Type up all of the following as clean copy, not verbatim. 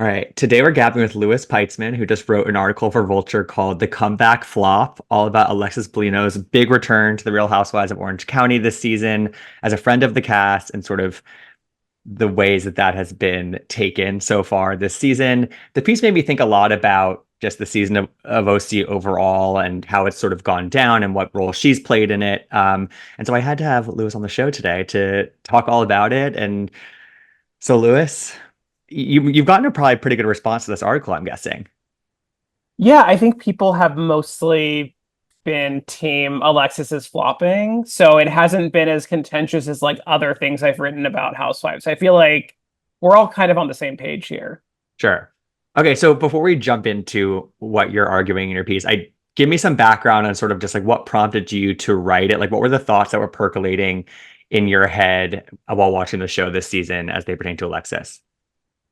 All right. Today we're gabbing with Louis Peitzman, who just wrote an article for Vulture called The Comeback Flop, all about Alexis Bellino's big return to the Real Housewives of Orange County this season as a friend of the cast and sort of the ways that that has been taken so far this season. The piece made me think a lot about just the season of OC overall and how it's sort of gone down and what role she's played in it. And so I had to have Louis on the show today to talk all about it. And so, Louis, you've gotten a probably pretty good response to this article, I'm guessing. Yeah, I think people have mostly been team Alexis is flopping, so it hasn't been as contentious as like other things I've written about Housewives. I feel like we're all kind of on the same page here. Sure. Okay, so before we jump into what you're arguing in your piece, I give me some background on sort of just like what prompted you to write it. Like, what were the thoughts that were percolating in your head while watching the show this season as they pertain to Alexis?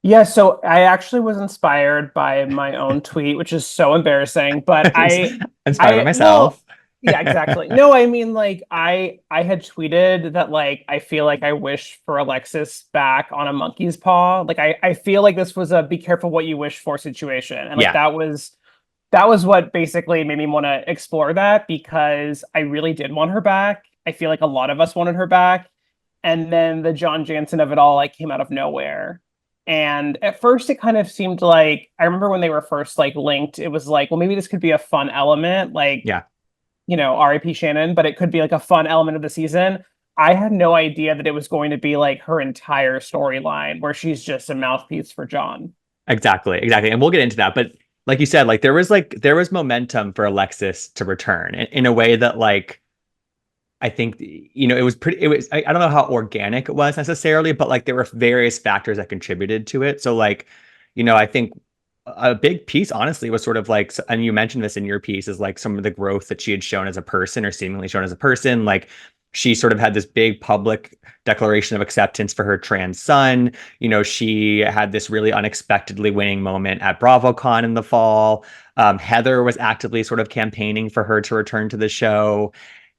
Yeah, so I actually was inspired by my own tweet, which is so embarrassing, but Inspired by I myself. well, yeah, exactly. No, I mean like I had tweeted that like I feel like I wish for Alexis back on a monkey's paw. Like I feel like this was a be careful what you wish for situation. And like Yeah, that was what basically made me want to explore that because I really did want her back. I feel like a lot of us wanted her back. And then the John Jansen of it all like came out of nowhere. And at first it kind of seemed like I remember when they were first like linked, it was like, well, maybe this could be a fun element, like, yeah. RIP Shannon, but it could be like a fun element of the season. I had no idea that it was going to be like her entire storyline where she's just a mouthpiece for John. Exactly, exactly. And we'll get into that. But like there was momentum for Alexis to return in a way that I think it was pretty. It was I don't know how organic it was necessarily, but like there were various factors that contributed to it. So I think a big piece, honestly, was sort of like, and you mentioned this in your piece, is like some of the growth that she had shown as a person or seemingly shown as a person. Like she sort of had this big public declaration of acceptance for her trans son. She had this really unexpectedly winning moment at BravoCon in the fall. Heather was actively sort of campaigning for her to return to the show.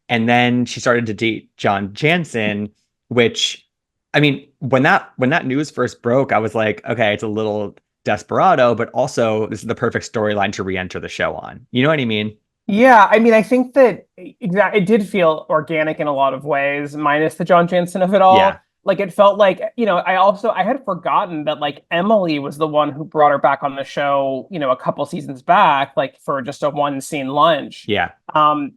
And then she started to date John Jansen, which, I mean, when that news first broke, I was like, okay, it's a little desperado, but also this is the perfect storyline to re-enter the show on. You know what I mean? Yeah, I mean, I think that it did feel organic in a lot of ways, minus the John Jansen of it Yeah, all. Like it felt like, I had forgotten that like Emily was the one who brought her back on the show, a couple seasons back, like for just a one scene lunch. yeah,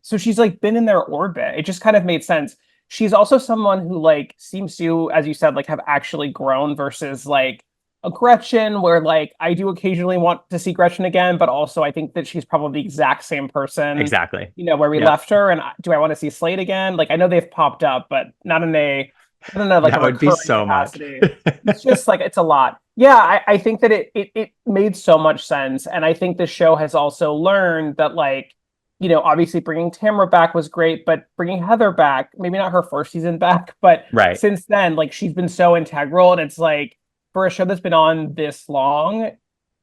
So she's like been in their orbit. It just kind of made sense. She's also someone who like seems to, as you said, like have actually grown versus like a Gretchen, where like I do occasionally want to see Gretchen again, but also I think that she's probably the exact same person, exactly. where we Yep. left her. And do I want to see Slade again? Like I know they've popped up, but not in a like a That would be recurring so much. capacity. It's just like it's a lot. Yeah, I think that it made so much sense, and I think the show has also learned that like obviously bringing Tamara back was great, but bringing Heather back, maybe not her first season back, but Right. since then, like she's been so integral, and it's like for a show that's been on this long,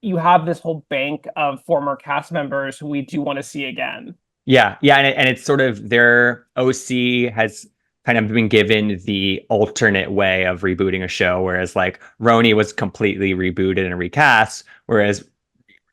you have this whole bank of former cast members who we do want to see again. Yeah, yeah, and it's sort of their OC has kind of been given the alternate way of rebooting a show, whereas like Roni was completely rebooted and recast, whereas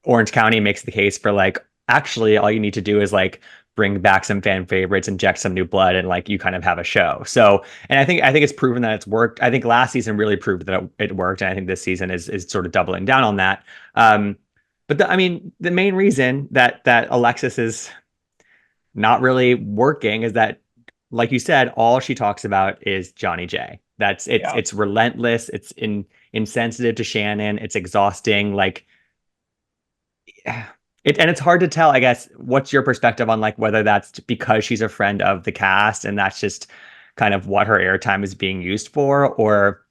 Orange County makes the case for like actually all you need to do is like bring back some fan favorites, inject some new blood, and like you kind of have a show. So, and I think it's proven that it's worked. I think last season really proved that it worked, and I think this season is sort of doubling down on that. But I mean, the main reason that Alexis is not really working is that, like you said, all she talks about is Johnny J. That's Yeah. it's relentless. It's insensitive to Shannon. It's exhausting. Like and it's hard to tell, I guess, what's your perspective on like whether that's because she's a friend of the cast and that's just kind of what her airtime is being used for, or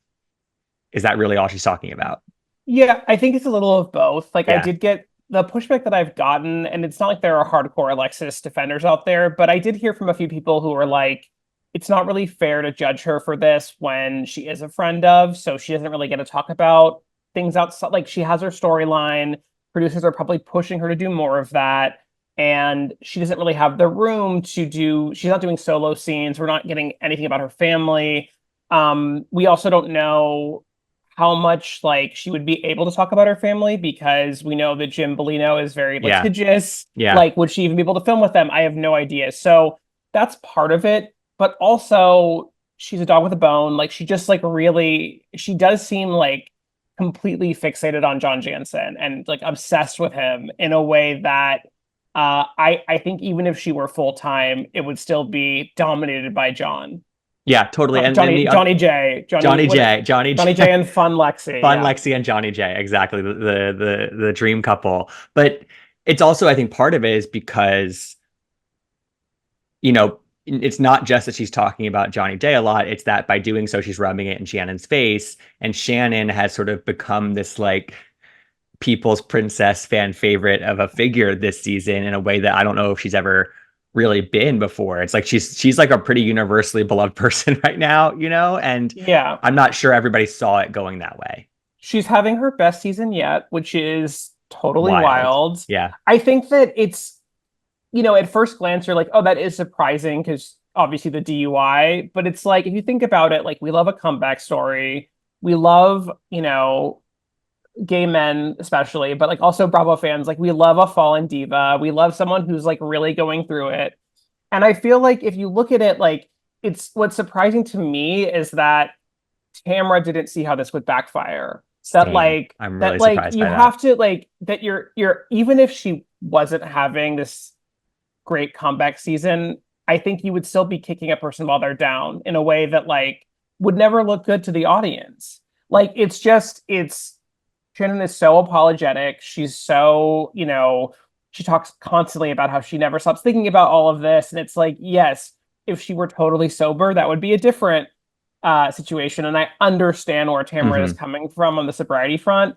is that really all she's talking about? Yeah, I think it's a little of both. Like I Yeah. did get the pushback that I've gotten, and it's not like there are hardcore Alexis defenders out there, but I did hear from a few people who were like, it's not really fair to judge her for this when she is a friend of, so she doesn't really get to talk about things outside. Like she has her storyline. Producers are probably pushing her to do more of that. And she doesn't really have the room to do, she's not doing solo scenes. We're not getting anything about her family. We also don't know how much like she would be able to talk about her family, because we know that Jim Bellino is very Yeah. litigious. Yeah. Like, would she even be able to film with them? I have no idea. So that's part of it. But also, she's a dog with a bone. Like, she just like really, she does seem like completely fixated on John Jansen and like obsessed with him in a way that I think even if she were full time, it would still be dominated by John. Yeah, totally. And then Johnny J, Johnny Johnny J, J, and Fun Lexi. Fun Yeah, Lexi and Johnny J, exactly the dream couple. But it's also, I think, part of it is because it's not just that she's talking about Johnny J a lot. It's that by doing so, she's rubbing it in Shannon's face, and Shannon has sort of become this like people's princess fan favorite of a figure this season in a way that I don't know if she's ever really been before. It's like she's like a pretty universally beloved person right now, and yeah. I'm not sure everybody saw it going that way. She's having her best season yet, which is totally Wild. wild. Yeah. I think that it's, at first glance, you're like, oh, that is surprising because obviously the DUI. But it's like, if you think about it, like, we love a comeback story. We love, gay men, especially, but like also Bravo fans. Like, we love a fallen diva. We love someone who's like really going through it. And I feel like if you look at it, like, it's what's surprising to me is that Tamara didn't see how this would backfire. That Same. like I'm that really like surprised you by that. have to like that you're even if she wasn't having this great comeback season, I think you would still be kicking a person while they're down in a way that like would never look good to the audience. Like, it's Shannon is so apologetic. She's so, she talks constantly about how she never stops thinking about all of this. And it's like, yes, if she were totally sober, that would be a different situation. And I understand where Tamara is Hmm. coming from on the sobriety front.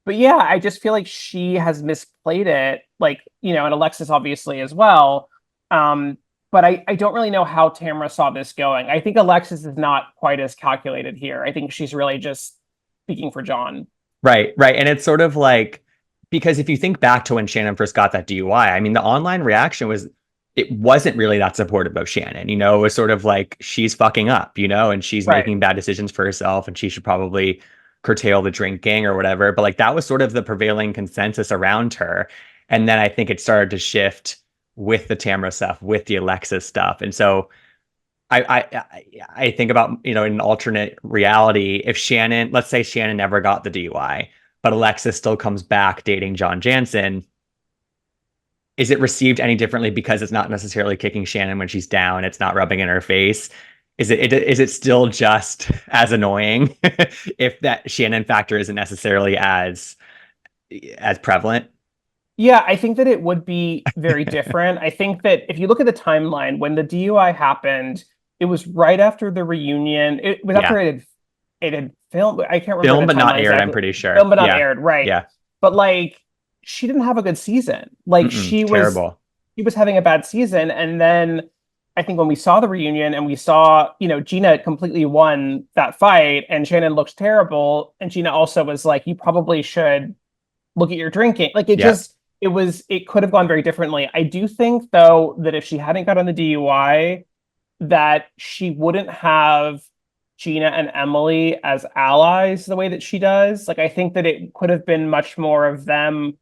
But yeah, I just feel like she has misplayed it, like, and Alexis obviously as well. Um, but I don't really know how Tamara saw this going. I think Alexis is not quite as calculated here. I think she's really just speaking for John. Right, right. And it's sort of like, because if you think back to when Shannon first got that DUI, I mean, the online reaction was, it wasn't really that supportive of Shannon. It was sort of like, she's fucking up, and she's Right. making bad decisions for herself and she should probably curtail the drinking or whatever. But like, that was sort of the prevailing consensus around her. And then I think it started to shift with the Tamara stuff, with the Alexis stuff. And so I think about, in an alternate reality, if Shannon, let's say Shannon never got the DUI, but Alexis still comes back dating John Jansen, is it received any differently because it's not necessarily kicking Shannon when she's down, it's not rubbing in her face? Is it still just as annoying if that Shannon factor isn't necessarily as prevalent? Yeah, I think that it would be very different. I think that if you look at the timeline, when the DUI happened, it was right after the reunion. It was after Yeah. it had filmed. I can't remember Film the but not timeline aired, I'm exactly. pretty sure. Filmed but not Yeah. aired, right? Yeah. But like, she didn't have a good season. Like, Mm-mm. Terrible. she was having a bad season, and then I think when we saw the reunion and we saw, Gina completely won that fight, and Shannon looked terrible, and Gina also was like, "You probably should look at your drinking." Like, Yeah. it could have gone very differently. I do think though that if she hadn't gotten the DUI, that she wouldn't have Gina and Emily as allies the way that she does. Like, I think that it could have been much more of them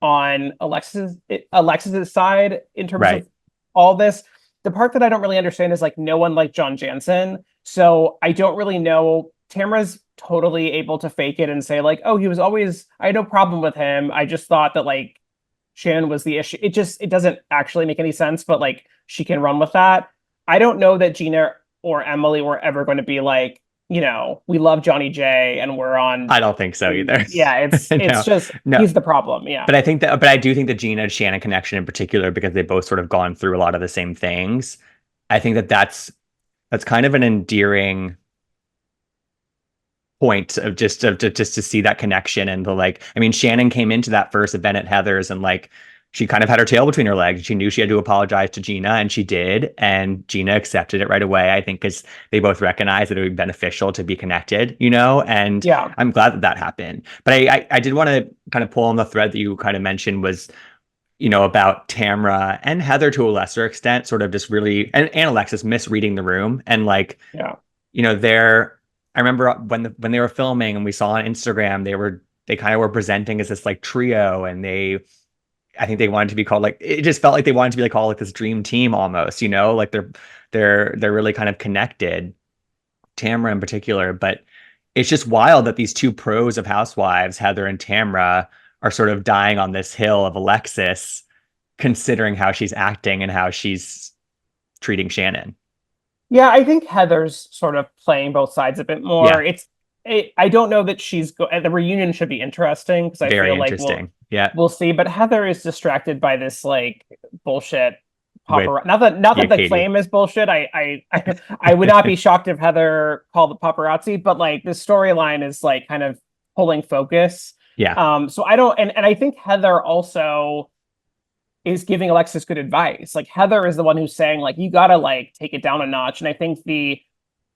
on Alexis's side in terms Right. of all this. The part that I don't really understand is like no one liked John Jansen. So I don't really know. Tamara's totally able to fake it and say like, oh, he was always, I had no problem with him. I just thought that like Shannon was the issue. It doesn't actually make any sense, but like she can run with that. I don't know that Gina or Emily were ever going to be like, we love Johnny J and we're on. I don't think so either. Yeah, it's No, just no. he's the problem. Yeah. But I do think the Gina and Shannon connection in particular, because they both sort of gone through a lot of the same things. I think that's kind of an endearing point of just to see that connection and the like. I mean, Shannon came into that first event at Heather's and like she kind of had her tail between her legs. She knew she had to apologize to Gina, and she did. And Gina accepted it right away, I think, because they both recognized that it would be beneficial to be connected, and Yeah. I'm glad that that happened. But I did want to kind of pull on the thread that you kind of mentioned was, about Tamara and Heather to a lesser extent, sort of just really, and Alexis misreading the room. And like, Yeah. they're, I remember when they were filming and we saw on Instagram, they kind of were presenting as this like trio, and I think they wanted to be called like, it just felt like they wanted to be like called like this dream team almost, you know, like they're really kind of connected, Tamara in particular. But it's just wild that these two pros of Housewives, Heather and Tamara, are sort of dying on this hill of Alexis, considering how she's acting and how she's treating Shannon. Yeah, I think Heather's sort of playing both sides a bit more. Yeah, I don't know that the reunion should be interesting because I very feel like interesting. Yeah, we'll see. But Heather is distracted by this like bullshit with paparazzi. Not that the Katie. claim is bullshit. I would not be shocked if Heather called the paparazzi, but like the storyline is like kind of pulling focus. Yeah, So I don't, and I think Heather also is giving Alexis good advice. Like Heather is the one who's saying like you gotta like take it down a notch. And I think the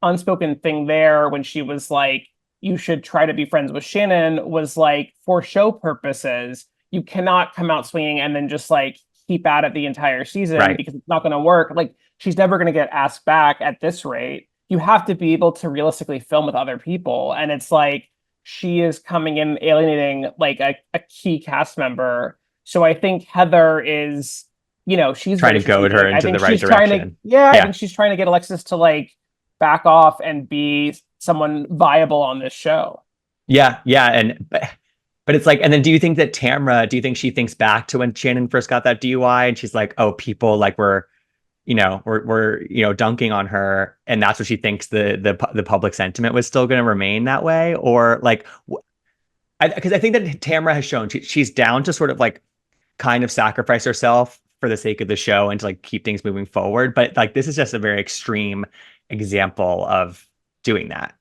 unspoken thing there when she was like you should try to be friends with Shannon was like for show purposes you cannot come out swinging and then just like keep at it the entire season right. because it's not going to work. Like she's never going to get asked back at this rate. You have to be able to realistically film with other people, and it's like she is coming in alienating like a key cast member. So I think Heather is, she's Trying very to goad her strategic. I into the think right she's trying to, direction. yeah, I Yeah, think she's trying to get Alexis to like back off and be someone viable on this show. yeah, and but it's like, and then do you think that Tamra? Do you think she thinks back to when Shannon first got that DUI, and she's like, oh, people like were dunking on her, and that's what she thinks the public sentiment was still going to remain that way, or like, because I think that Tamra has shown she's down to sort of like kind of sacrifice herself for the sake of the show and to like keep things moving forward. But like this is just a very extreme example of doing that.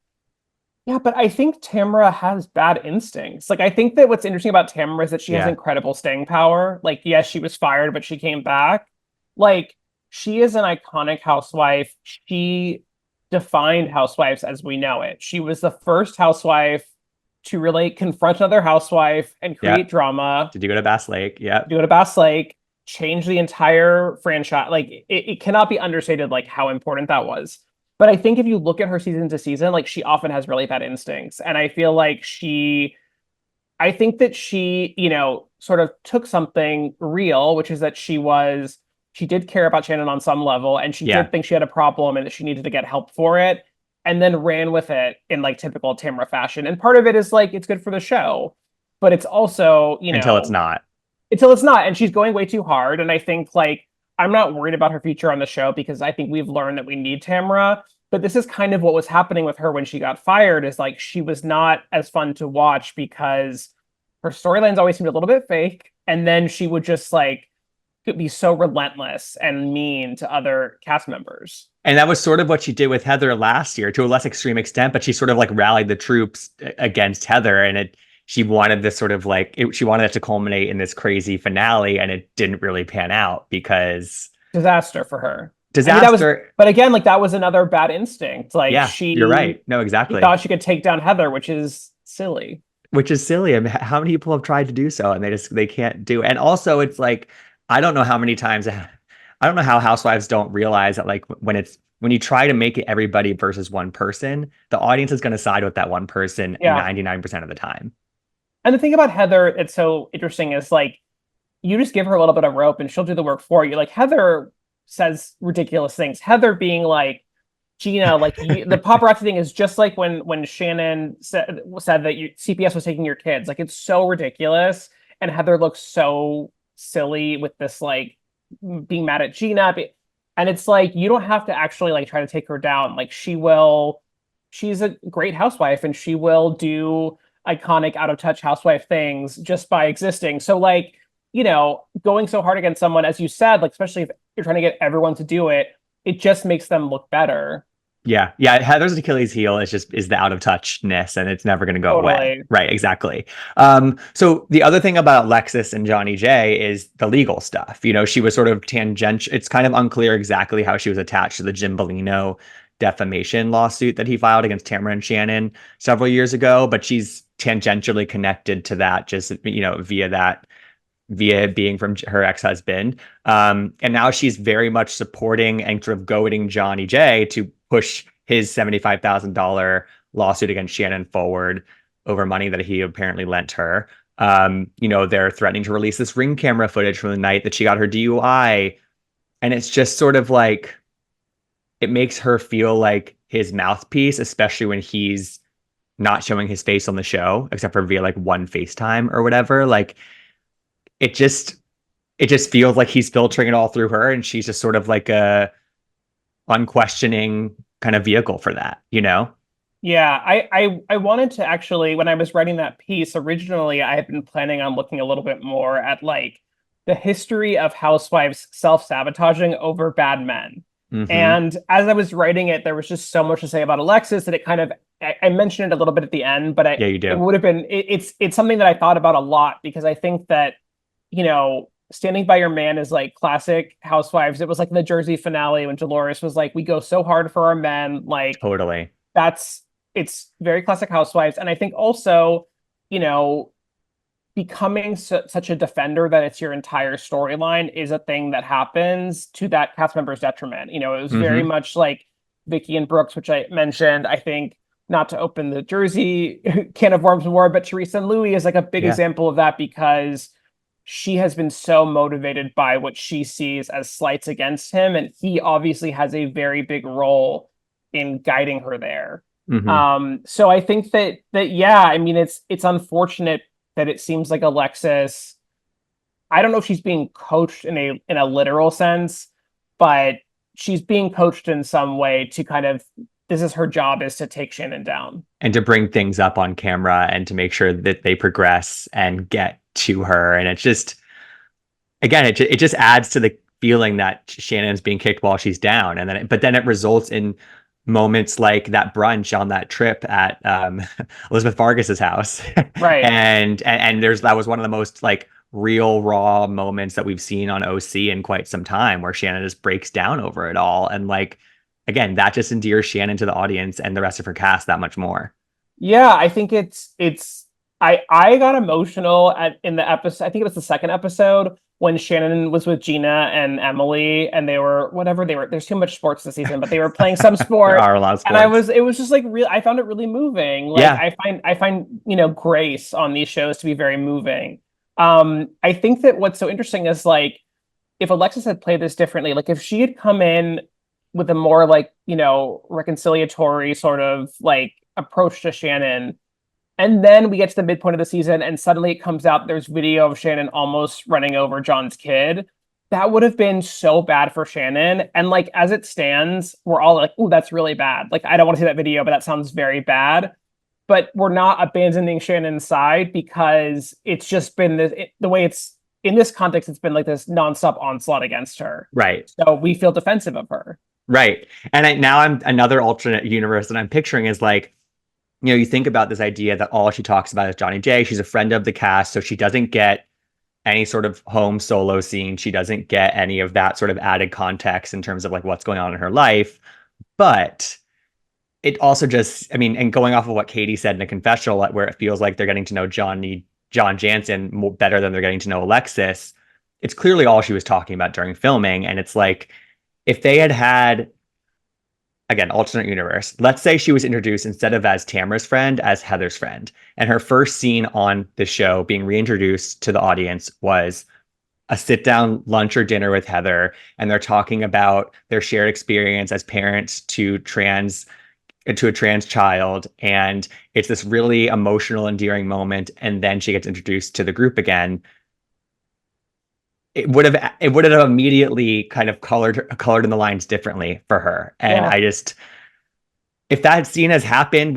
Yeah, but I think Tamara has bad instincts. Like, I think that what's interesting about Tamara is that she has Yeah, incredible staying power. Like, yes, she was fired, but she came back. Like, she is an iconic housewife. She defined housewives as we know it. She was the first housewife to really confront another housewife and yeah. create drama, Did you go to Bass Lake? Yeah, do it at Bass Lake, change the entire franchise. Like, it cannot be understated, like, how important that was. But I think if you look at her season to season, like she often has really bad instincts. And I feel like I think that she, sort of took something real, which is that she did care about Shannon on some level, and she yeah. did think she had a problem and that she needed to get help for it, and then ran with it in like typical Tamra fashion. And part of it is like, it's good for the show, but it's also, Until it's not. until it's not. And she's going way too hard. And I think like I'm not worried about her future on the show because I think we've learned that we need Tamara. But this is kind of what was happening with her when she got fired, is like she was not as fun to watch because her storylines always seemed a little bit fake. And then she would just like be so relentless and mean to other cast members. And that was sort of what she did with Heather last year to a less extreme extent, but she sort of like rallied the troops against Heather, and she wanted this sort of like she wanted it to culminate in this crazy finale, and it didn't really pan out because Disaster for her. I mean, disaster. but again, like that was another bad instinct. Like Yeah, you're right. No, she exactly. thought she could take down Heather, which is silly. Which is silly. I mean, how many people have tried to do so and they can't do. And also, it's like I don't know how many times I don't know how housewives don't realize that like when you try to make it everybody versus one person, the audience is going to side with that one person Yeah. 99% of the time. And the thing about Heather that's so interesting is like you just give her a little bit of rope and she'll do the work for you. Like Heather says ridiculous things. Heather being like, Gina, like the paparazzi thing is just like when Shannon said that CPS was taking your kids. Like it's so ridiculous, and Heather looks so silly with this like being mad at Gina, and it's like you don't have to actually like try to take her down. Like she will. She's a great housewife, and she will do iconic out of touch housewife things just by existing. So like going so hard against someone, as you said, like especially if you're trying to get everyone to do it, it just makes them look better. Yeah. Heather's Achilles heel is the out of touchness, and it's never going to go away. Totally. Right, exactly. So the other thing about Alexis and Johnny J is the legal stuff. She was sort of tangential. It's kind of unclear exactly how she was attached to the Jim Bellino defamation lawsuit that he filed against Tamara and Shannon several years ago, but she's tangentially connected to that just via being from her ex-husband. And now she's very much supporting and sort of goading Johnny J to push his $75,000 lawsuit against Shannon forward over money that he apparently lent her. They're threatening to release this ring camera footage from the night that she got her DUI. And it's just sort of like, it makes her feel like his mouthpiece, especially when he's not showing his face on the show, except for via like one FaceTime or whatever. Like it just it just feels like he's filtering it all through her, and she's just sort of like a unquestioning kind of vehicle for that, you know? Yeah, I wanted to actually, when I was writing that piece originally, I had been planning on looking a little bit more at like the history of housewives self-sabotaging over bad men. Mm-hmm. And as I was writing it, there was just so much to say about Alexis that it kind of I mentioned it a little bit at the end, but Yeah, you it do. would have been it's something that I thought about a lot because I think that, standing by your man is like classic housewives. It was like the Jersey finale when Dolores was like, we go so hard for our men, like Totally. that's it's very classic housewives. And I think also, you know becoming such a defender that it's your entire storyline is a thing that happens to that cast member's detriment. It was very Mm-hmm. much like Vicky and Brooks, which I mentioned. I think, not to open the Jersey can of worms more, but Teresa and Louis is like a big Yeah. example of that because she has been so motivated by what she sees as slights against him, and he obviously has a very big role in guiding her there. Mm-hmm. So I think that yeah, I mean it's unfortunate that it seems like Alexis, I don't know if she's being coached in a literal sense, but she's being coached in some way to kind of, this is her job, is to take Shannon down. And to bring things up on camera and to make sure that they progress and get to her. And it's just, again, it just adds to the feeling that Shannon's being kicked while she's down. And but then it results in moments like that brunch on that trip at Elizabeth Vargas's house. Right. And that was one of the most like real raw moments that we've seen on OC in quite some time, where Shannon just breaks down over it all. And like, again, that just endears Shannon to the audience and the rest of her cast that much more. Yeah, I think it's I got emotional in the episode. I think it was the second episode when Shannon was with Gina and Emily, and they were whatever they were. There's too much sports this season, but they were playing some There sport, are a lot of and sports. it was just like real. I found it really moving. Like Yeah. I find grace on these shows to be very moving. I think that what's so interesting is like if Alexis had played this differently, like if she had come in with a more like reconciliatory sort of like approach to Shannon, and then we get to the midpoint of the season, and suddenly it comes out there's video of Shannon almost running over John's kid. That would have been so bad for Shannon. And like as it stands, we're all like, "Oh, that's really bad." Like I don't want to see that video, but that sounds very bad. But we're not abandoning Shannon's side because it's just been the way it's in this context. It's been like this nonstop onslaught against her. Right. So we feel defensive of her. Right. And now I'm another alternate universe that I'm picturing is like, you think about this idea that all she talks about is Johnny J. She's a friend of the cast, so she doesn't get any sort of home solo scene. She doesn't get any of that sort of added context in terms of like what's going on in her life. But it also just, I mean, and going off of what Katie said in a confessional, where it feels like they're getting to know John Jansen more, better than they're getting to know Alexis. It's clearly all she was talking about during filming, and it's like if they had again, alternate universe. Let's say she was introduced instead of as Tamara's friend, as Heather's friend. And her first scene on the show being reintroduced to the audience was a sit down lunch or dinner with Heather. And they're talking about their shared experience as parents to a trans child. And it's this really emotional, endearing moment. And then she gets introduced to the group again. It would have immediately kind of colored in the lines differently for her. And Yeah. I just if that scene has happened,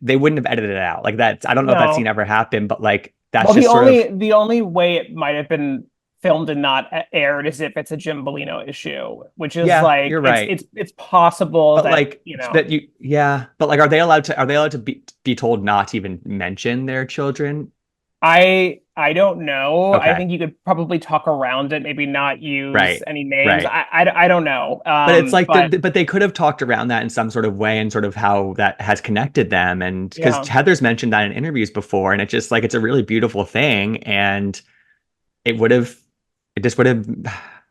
they wouldn't have edited it out. Like that, I don't know if that scene No. ever happened, but like that's Well, just sort of the only way it might have been filmed and not aired is if it's a Jim Bellino issue, which is yeah, like you're right. it's possible But that like but like are they allowed to be told not to even mention their children? I don't know. I Okay. think you could probably talk around it, maybe not use Right. any names. Right. I don't know. But it's like But but they could have talked around that in some sort of way and sort of how that has connected them. And because yeah. Heather's mentioned that in interviews before, and it's just like it's a really beautiful thing. And it would have it just would have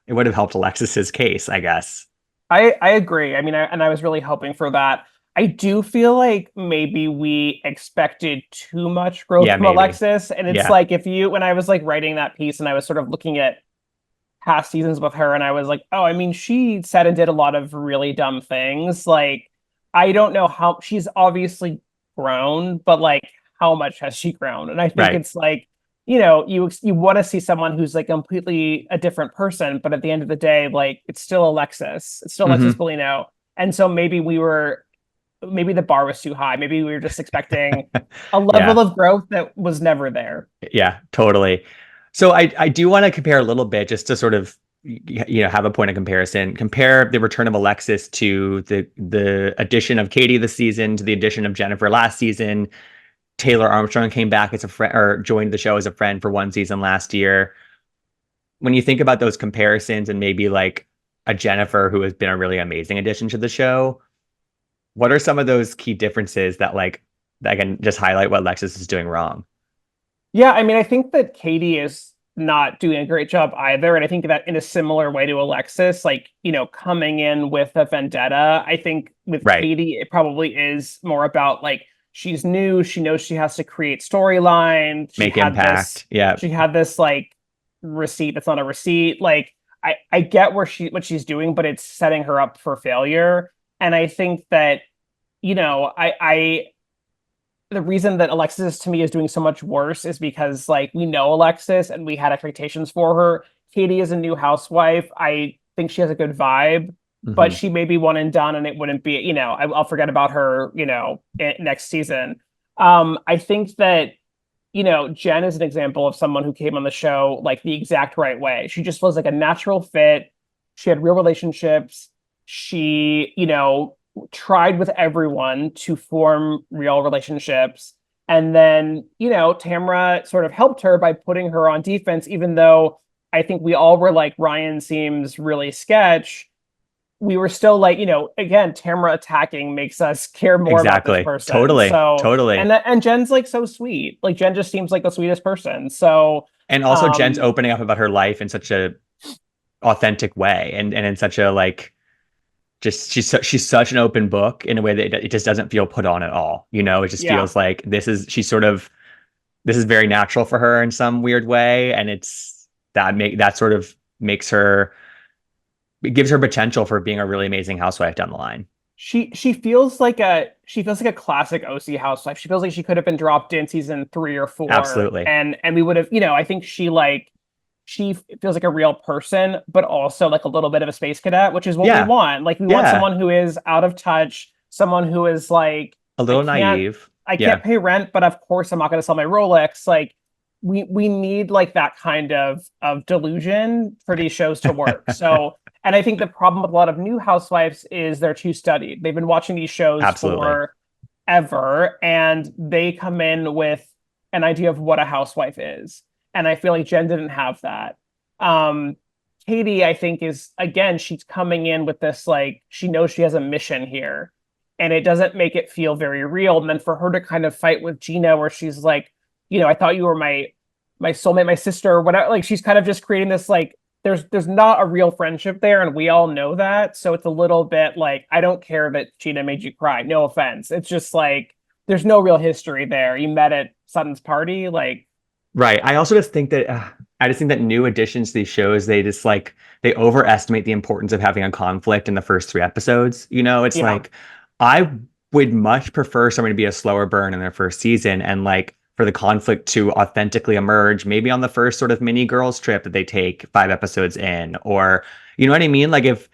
it would have helped Alexis's case, I guess. I agree. I mean, I was really hoping for that. I do feel like maybe we expected too much growth Yeah, from maybe. Alexis. And it's Yeah. like if you when I was like writing that piece and I was sort of looking at past seasons with her and I was like, oh, I mean, she said and did a lot of really dumb things. Like, I don't know how she's obviously grown, but like how much has she grown? And I think Right. it's like, you want to see someone who's like completely a different person, but at the end of the day, like it's still Alexis. It's still Alexis Hmm. Bellino. And so maybe the bar was too high. Maybe we were just expecting a level Yeah. of growth that was never there. Yeah, totally. So I do want to compare a little bit just to sort of have a point of comparison. Compare the return of Alexis to the addition of Katie this season, to the addition of Jennifer last season. Taylor Armstrong came back as a friend or joined the show as a friend for one season last year. When you think about those comparisons and maybe like a Jennifer who has been a really amazing addition to the show, what are some of those key differences that can just highlight what Alexis is doing wrong? Yeah, I mean, I think that Katie is not doing a great job either. And I think that in a similar way to Alexis, like, coming in with a vendetta, I think with Right. Katie, it probably is more about like she's new, she knows she has to create storyline. Make impact. Yeah. She had this like receipt that's not a receipt. Like I get what she's doing, but it's setting her up for failure. And I think that, I the reason that Alexis to me is doing so much worse is because like we know Alexis and we had expectations for her. Katie is a new housewife. I think she has a good vibe, but Hmm. she may be one and done, and it wouldn't be. I'll forget about her. Next season. I think that Jen is an example of someone who came on the show like the exact right way. She just was like a natural fit. She had real relationships. She, tried with everyone to form real relationships. And then, Tamara sort of helped her by putting her on defense, even though I think we all were like, Ryan seems really sketch. We were still like, again, Tamara attacking makes us care more about this Exactly. person. Totally. So, Totally. and Jen's like so sweet. Like Jen just seems like the sweetest person. So, And also Jen's um, opening up about her life in such a authentic way and in such a like just she's such an open book in a way that it just doesn't feel put on at all. It just yeah, feels like this is very natural for her in some weird way and that sort of makes her it gives her potential for being a really amazing housewife down the line. she feels like a classic OC housewife. She feels like she could have been dropped in season 3 or 4, Absolutely. and we would have, I think she feels like a real person, but also like a little bit of a space cadet, which is what we Yeah. want. Like we want Yeah. someone who is out of touch, someone who is like, A I little can't, naive. I can't Yeah. pay rent, but of course I'm not going to sell my Rolex. Like we need like that kind of delusion for these shows to work. So, and I think the problem with a lot of new housewives is they're too studied. They've been watching these shows Absolutely. for ever, and they come in with an idea of what a housewife is. And I feel like Jen didn't have that. Um, Katie, I think, is again, she's coming in with this like she knows she has a mission here, and it doesn't make it feel very real. And then for her to kind of fight with Gina, where she's like, I thought you were my soulmate, my sister, or whatever. Like she's kind of just creating this like there's not a real friendship there, and we all know that. So it's a little bit like I don't care that Gina made you cry. No offense. It's just like there's no real history there. You met at Sutton's party, like Right. I just think that new additions to these shows, they overestimate the importance of having a conflict in the first three episodes. It's yeah, like I would much prefer someone to be a slower burn in their first season and like for the conflict to authentically emerge, maybe on the first sort of mini girls trip that they take 5 episodes in, or you know what I mean? Like if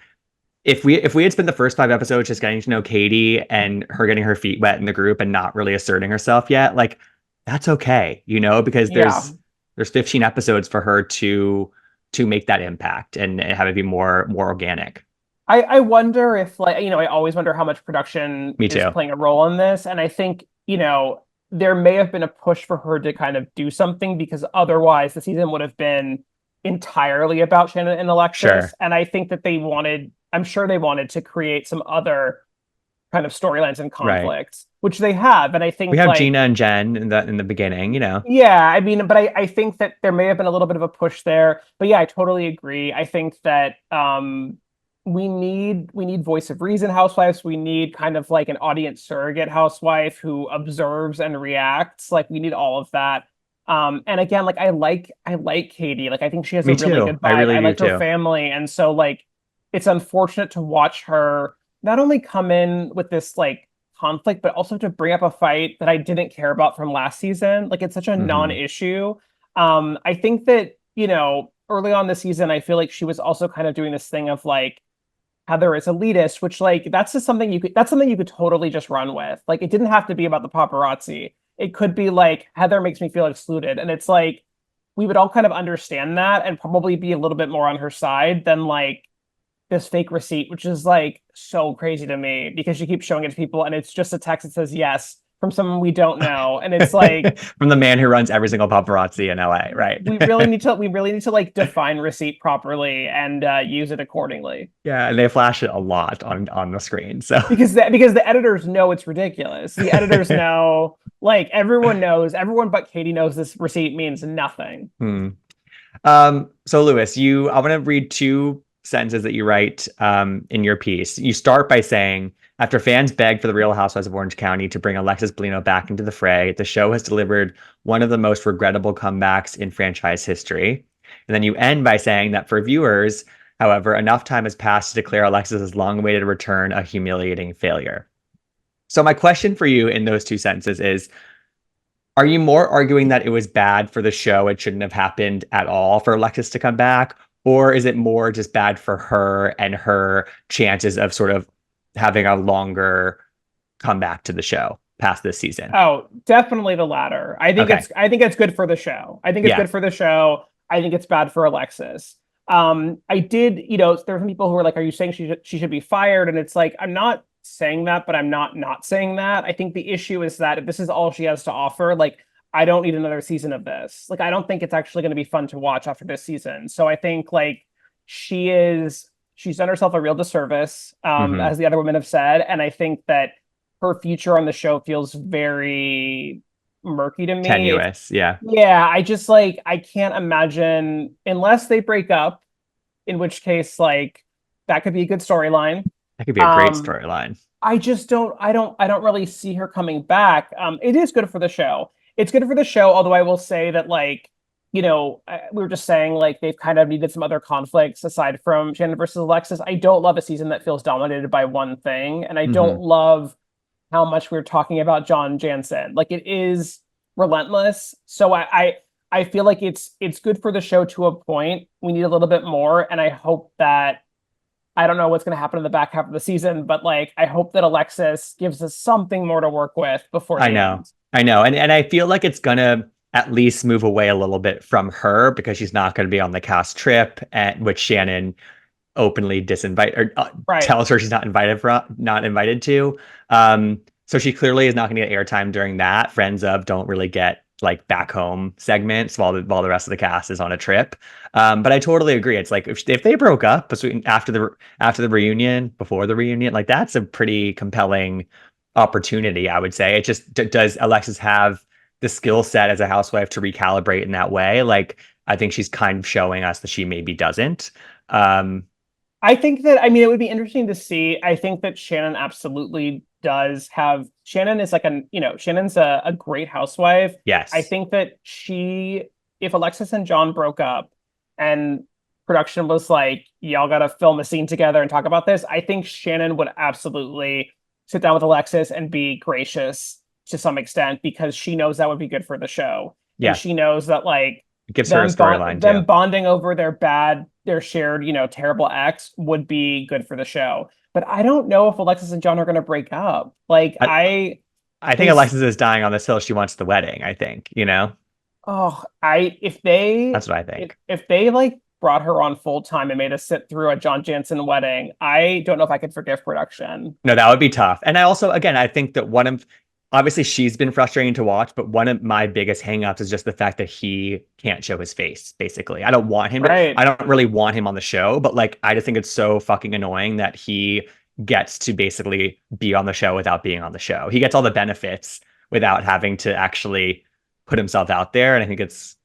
we had spent the first 5 episodes just getting to know Katie and her getting her feet wet in the group and not really asserting herself yet, like that's okay, because yeah. there's 15 episodes for her to make that impact and have it be more organic. I wonder if like I always wonder how much production Me is too. playing a role in this, and I think there may have been a push for her to kind of do something because otherwise the season would have been entirely about Shannon and Alexis, Sure. and I think that I'm sure they wanted to create some other kind of storylines and Right. conflicts, which they have, and I We think have like Gina and Jen in the beginning. yeah, I mean, but I think that there may have been a little bit of a push there, but yeah, I totally agree. I think that we need voice of reason housewives. We need kind of like an audience surrogate housewife who observes and reacts. Like we need all of that. And again, like I like Katie. Like I think she has a Me really too. good I vibe. really I do like her too. family. And so like it's unfortunate to watch her not only come in with this like conflict, but also to bring up a fight that I didn't care about from last season. Like it's such a Hmm. non-issue. I think that, early on this season, I feel like she was also kind of doing this thing of like Heather is elitist, which like that's something you could totally just run with. Like it didn't have to be about the paparazzi. It could be like Heather makes me feel excluded. And it's like we would all kind of understand that and probably be a little bit more on her side than like this fake receipt, which is like so crazy to me because she keeps showing it to people and it's just a text that says yes from someone we don't know. And it's like From the man who runs every single paparazzi in LA, right? we really need to like define receipt properly and use it accordingly. Yeah, and they flash it a lot on the screen. So Because the editors know it's ridiculous. The editors know, like everyone knows, everyone but Katie knows this receipt means nothing. hmm. So Lewis, I want to read two sentences that you write in your piece. You start by saying, after fans begged for the Real Housewives of Orange County to bring Alexis Bellino back into the fray, the show has delivered one of the most regrettable comebacks in franchise history. And then you end by saying that for viewers, however, enough time has passed to declare Alexis's long-awaited return a humiliating failure. So my question for you in those two sentences is, are you more arguing that it was bad for the show, it shouldn't have happened at all for Alexis to come back? Or is it more just bad for her and her chances of sort of having a longer comeback to the show past this season? Oh, definitely the latter. I think Okay. it's good for the show. I think it's Yeah. good for the show. I think it's bad for Alexis. I did, there are some people who are like, "Are you saying she should be fired?" And it's like, I'm not saying that, but I'm not saying that. I think the issue is that if this is all she has to offer, like, I don't need another season of this. Like, I don't think it's actually going to be fun to watch after this season. So I think like she's done herself a real disservice, Hmm. as the other women have said, and I think that her future on the show feels very murky to me. Tenuous. Yeah. Yeah, I just like I can't imagine unless they break up, in which case like that could be a good storyline. That could be a great Um, storyline. I don't really see her coming back. It is good for the show. It's good for the show, although I will say that like, we were just saying like they've kind of needed some other conflicts aside from Shannon versus Alexis. I don't love a season that feels dominated by one thing, and I don't Hmm. love how much we're talking about John Jansen. Like it is relentless. So I feel like it's good for the show to a point. We need a little bit more, and I hope that I don't know what's going to happen in the back half of the season, but like I hope that Alexis gives us something more to work with before I the know. end. I know. And I feel like it's gonna at least move away a little bit from her because she's not going to be on the cast trip, and which Shannon openly disinvite or Right. tells her she's not invited to. So she clearly is not going to get airtime during that. Friends of don't really get like back home segments while the rest of the cast is on a trip. But I totally agree. It's like if they broke up after the reunion, before the reunion, like that's a pretty compelling opportunity, I would say. It just does Alexis have the skill set as a housewife to recalibrate in that way? Like I think she's kind of showing us that she maybe doesn't. Um, I think that I mean it would be interesting to see. I think that Shannon absolutely does have Shannon is like Shannon's a great housewife. I yes. think that if Alexis and John broke up and production was like, y'all gotta film a scene together and talk about this, I think Shannon would absolutely sit down with Alexis and be gracious to some extent because she knows that would be good for the show. And Yeah. she knows that like It gives her a storyline too. them bonding over their shared, terrible ex would be good for the show. But I don't know if Alexis and John are going to break up. Like I, I think there's Alexis is dying on this hill. She wants the wedding, I think, oh I if they That's what I if, think. if they like brought her on full time and made us sit through a John Jansen wedding, I don't know if I could forgive production. No, that would be tough. And I also, again, I think that obviously she's been frustrating to watch, but one of my biggest hangups is just the fact that he can't show his face, basically. Right. I don't really want him on the show, but like, I just think it's so fucking annoying that he gets to basically be on the show without being on the show. He gets all the benefits without having to actually put himself out there. And I think it's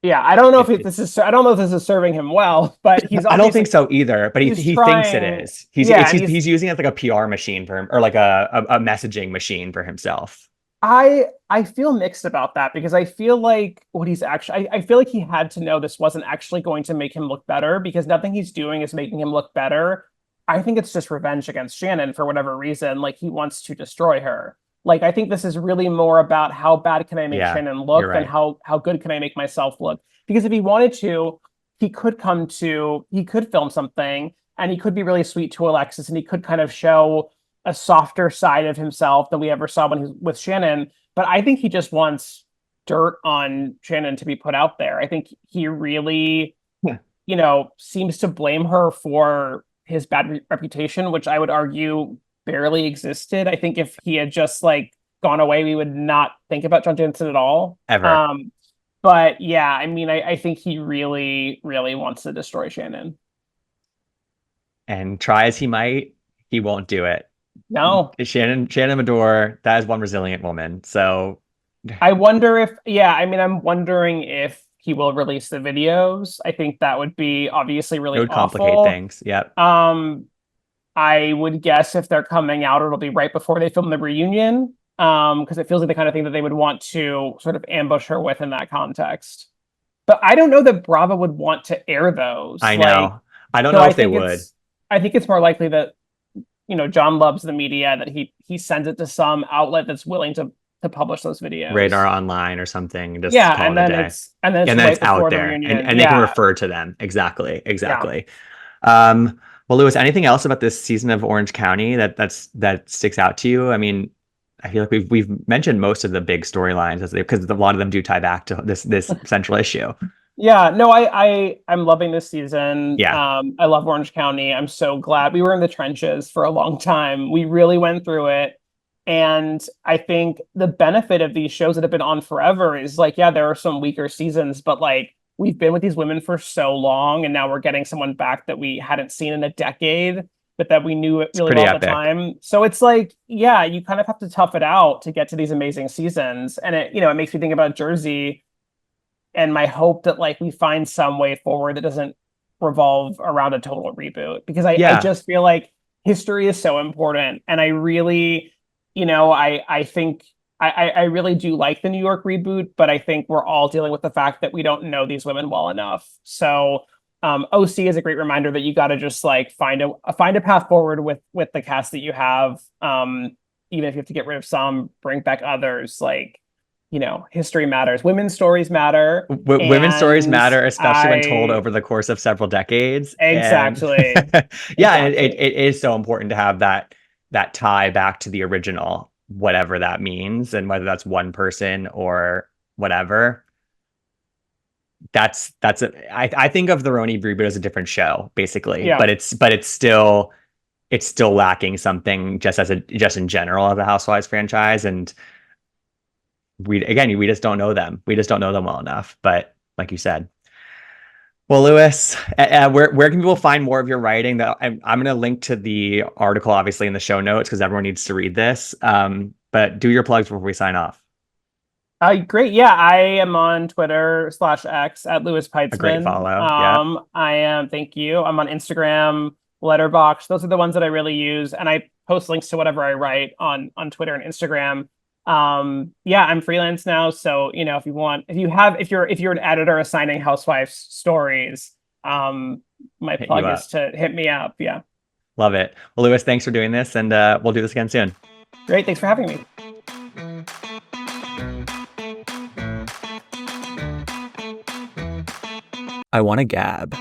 Yeah, I don't know if this is. I don't know if this is serving him well, but he's I don't think obviously so either, but he's he thinks it trying. is. Yeah, and He's using it as like a PR machine for him, or like a messaging machine for himself. I feel mixed about that because I feel like what he's actually I feel like he had to know this wasn't actually going to make him look better because nothing he's doing is making him look better. I think it's just revenge against Shannon for whatever reason. Like he wants to destroy her. Like I think this is really more about how bad can I make Yeah, Shannon you're look than right. how good can I make myself look. Because if he wanted to, he could film something and he could be really sweet to Alexis and he could kind of show a softer side of himself than we ever saw when he was with Shannon. But I think he just wants dirt on Shannon to be put out there. I think he really, Yeah. seems to blame her for his bad reputation, which I would argue barely existed. I think if he had just like gone away, we would not think about John Jensen at all. Ever. But yeah, I mean, I think he really, really wants to destroy Shannon. And try as he might, he won't do it. No, Shannon Beador, that is one resilient woman. So I wonder if, yeah, I mean, I'm wondering if he will release the videos. I think that would be obviously it really would complicate awful. things. Yep. Um, I would guess if they're coming out, it'll be right before they film the reunion. Because it feels like the kind of thing that they would want to sort of ambush her with in that context. But I don't know that Bravo would want to air those. I Like, know. I don't so know if they would. I think it's more likely that John loves the media, that he sends it to some outlet that's willing to publish those videos. Radar online or something, just Yeah, call it a day. and then it's And then it's right out before the there reunion. and they can Yeah, refer to them. Exactly. yeah. Exactly. Well, Louis, anything else about this season of Orange County that sticks out to you? I mean, I feel like we've mentioned most of the big storylines because a lot of them do tie back to this central issue. Yeah, no, I'm loving this season. Yeah. I love Orange County. I'm so glad we were in the trenches for a long time. We really went through it. And I think the benefit of these shows that have been on forever is like, yeah, there are some weaker seasons, but like we've been with these women for so long, and now we're getting someone back that we hadn't seen in a decade, but that we knew it It's really pretty well at the epic. time. So it's like, yeah, you kind of have to tough it out to get to these amazing seasons. And it makes me think about Jersey and my hope that like we find some way forward that doesn't revolve around a total reboot because I Yeah. just feel like history is so important and I really I think I really do like the New York reboot, but I think we're all dealing with the fact that we don't know these women well enough. So OC is a great reminder that you got to just like find a path forward with the cast that you have. Even if you have to get rid of some, bring back others. Like history matters. Women's stories matter. Women's stories And matter, especially when told I over the course of several decades. And exactly, yeah, and exactly. it is so important to have that tie back to the original, whatever that means, and whether that's one person or whatever. I think of the Roni reboot as a different show, basically, Yeah. but it's still lacking something just in general as a Housewives franchise. And we just don't know them. We just don't know them well enough. But like you said, well, Louis, where can people find more of your writing? That I'm going to link to the article, obviously, in the show notes because everyone needs to read this. But do your plugs before we sign off. Great. Yeah, I am on Twitter/X at Louis A great Peitzman. follow. Yeah, I am. Thank you. I'm on Instagram, Letterboxd. Those are the ones that I really use, and I post links to whatever I write on Twitter and Instagram. Yeah, I'm freelance now, so if you want, if you're an editor assigning Housewives stories, my hit you plug is up. to hit me up. Yeah. Love it. Well, Louis, thanks for doing this, and we'll do this again soon. Great. Thanks for having me. I want to gab.